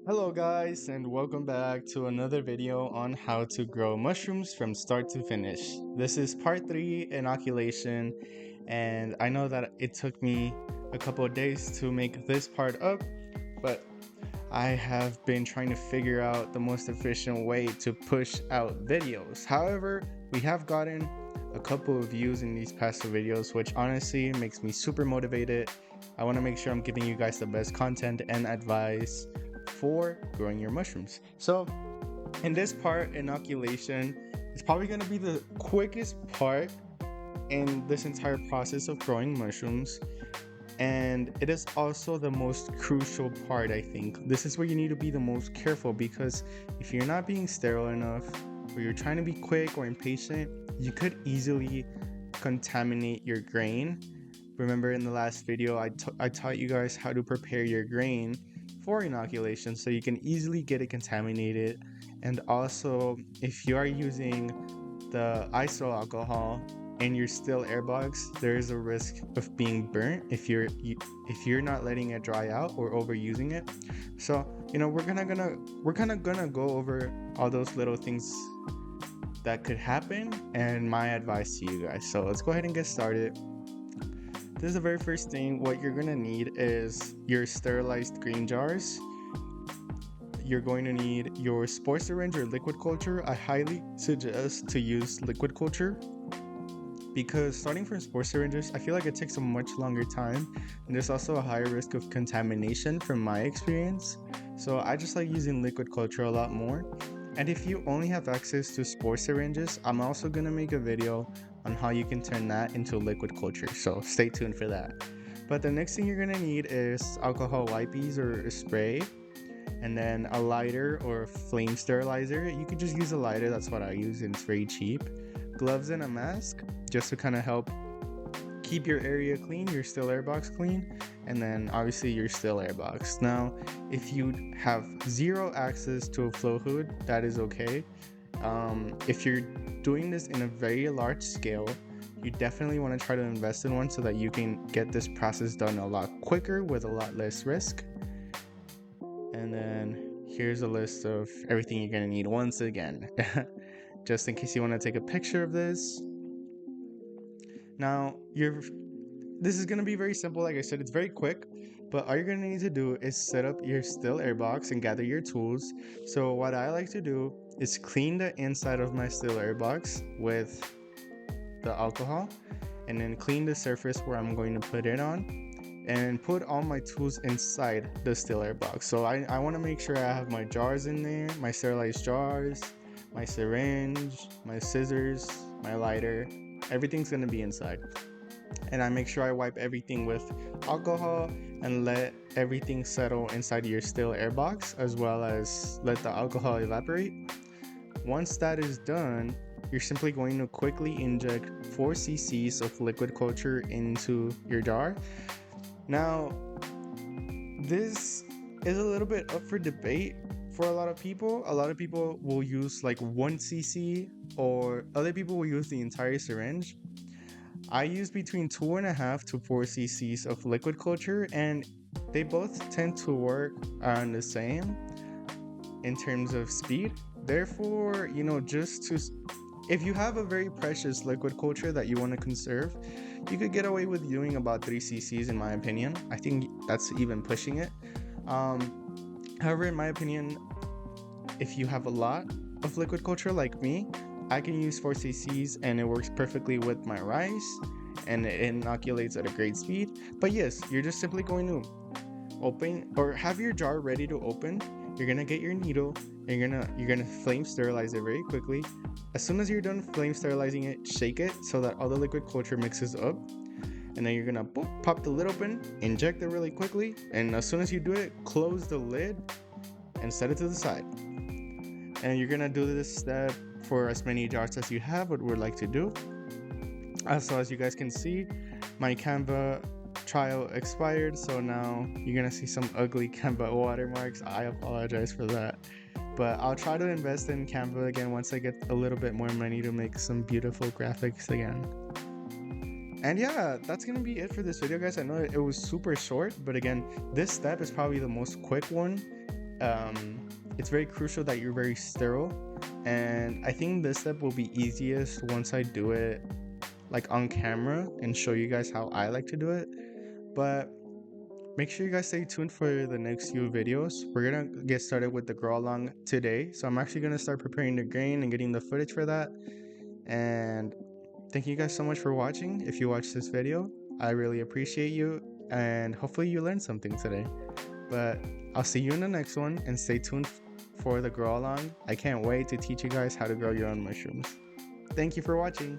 Hello guys, and welcome back to another video on how to grow mushrooms from start to finish. This is part 3, inoculation, and I know that it took me a couple of days to make this part up, but I have been trying to figure out the most efficient way to push out videos. However, we have gotten a couple of views in these past two videos, which honestly makes me super motivated. I want to make sure I'm giving you guys the best content and advice for growing your mushrooms. So in this part, inoculation is probably going to be the quickest part in this entire process of growing mushrooms, and it is also the most crucial part. I think this is where you need to be the most careful, because if you're not being sterile enough, or you're trying to be quick or impatient, you could easily contaminate your grain. Remember in the last video I taught you guys how to prepare your grain for inoculation so you can easily get it contaminated. And also, if you are using the iso alcohol in your still air box, there is a risk of being burnt if you're not letting it dry out or overusing it. So we're kind of gonna go over all those little things that could happen and my advice to you guys. So let's go ahead and get started. This is the very first thing. What you're gonna need is your sterilized grain jars. You're going to need your spore syringe or liquid culture. I highly suggest to use liquid culture, because starting from spore syringes, I feel like it takes a much longer time, and there's also a higher risk of contamination from my experience. So I just like using liquid culture a lot more. And if you only have access to spore syringes, I'm also gonna make a video on how you can turn that into liquid culture, so stay tuned for that. But the next thing you're gonna need is alcohol wipes or a spray, and then a lighter or a flame sterilizer. You could just use a lighter, that's what I use, and it's very cheap. Gloves and a mask, just to kind of help keep your area clean, your still air box clean, and then obviously your still air box. Now, if you have zero access to a flow hood, that is okay. If you're doing this in a very large scale, you definitely want to try to invest in one so that you can get this process done a lot quicker with a lot less risk. And then here's a list of everything you're going to need once again, just in case you want to take a picture of this. Now, this is going to be very simple. Like I said, it's very quick, but all you're going to need to do is set up your still air box and gather your tools. So what I like to do is clean the inside of my still air box with the alcohol, and then clean the surface where I'm going to put it on, and put all my tools inside the still air box. So I want to make sure I have my jars in there, my sterilized jars, my syringe, my scissors, my lighter. Everything's going to be inside. And I make sure I wipe everything with alcohol and let everything settle inside your still air box, as well as let the alcohol evaporate. Once that is done, you're simply going to quickly inject 4 cc's of liquid culture into your jar. Now, this is a little bit up for debate for a lot of people. A lot of people will use like 1 cc, or other people will use the entire syringe. I use between 2.5 to 4 cc's of liquid culture, and they both tend to work on the same in terms of speed. Therefore, if you have a very precious liquid culture that you want to conserve, you could get away with doing about 3 cc's in my opinion. I think that's even pushing it. However, in my opinion, if you have a lot of liquid culture like me, I can use 4 cc's and it works perfectly with my rice, and it inoculates at a great speed. But yes, you're just simply going to open or have your jar ready to open. You're gonna get your needle, and you're gonna flame sterilize it very quickly. As soon as you're done flame sterilizing it, shake it so that all the liquid culture mixes up, and then you're gonna pop the lid open, inject it really quickly, and as soon as you do it, close the lid and set it to the side. And you're gonna do this step for as many jars as you have, what we'd like to do. Also, as you guys can see, my Canva trial expired, so now you're gonna see some ugly Canva watermarks. I apologize for that, but I'll try to invest in Canva again once I get a little bit more money to make some beautiful graphics again. And yeah, that's gonna be it for this video, guys. I know it was super short, but again, this step is probably the most quick one it's very crucial that you're very sterile. And I think this step will be easiest once I do it like on camera and show you guys how I like to do it. But make sure you guys stay tuned for the next few videos. We're gonna get started with the grow along today. So I'm actually gonna start preparing the grain and getting the footage for that. And thank you guys so much for watching. If you watched this video, I really appreciate you, and hopefully you learned something today. But I'll see you in the next one, and stay tuned for the grow along. I can't wait to teach you guys how to grow your own mushrooms. Thank you for watching.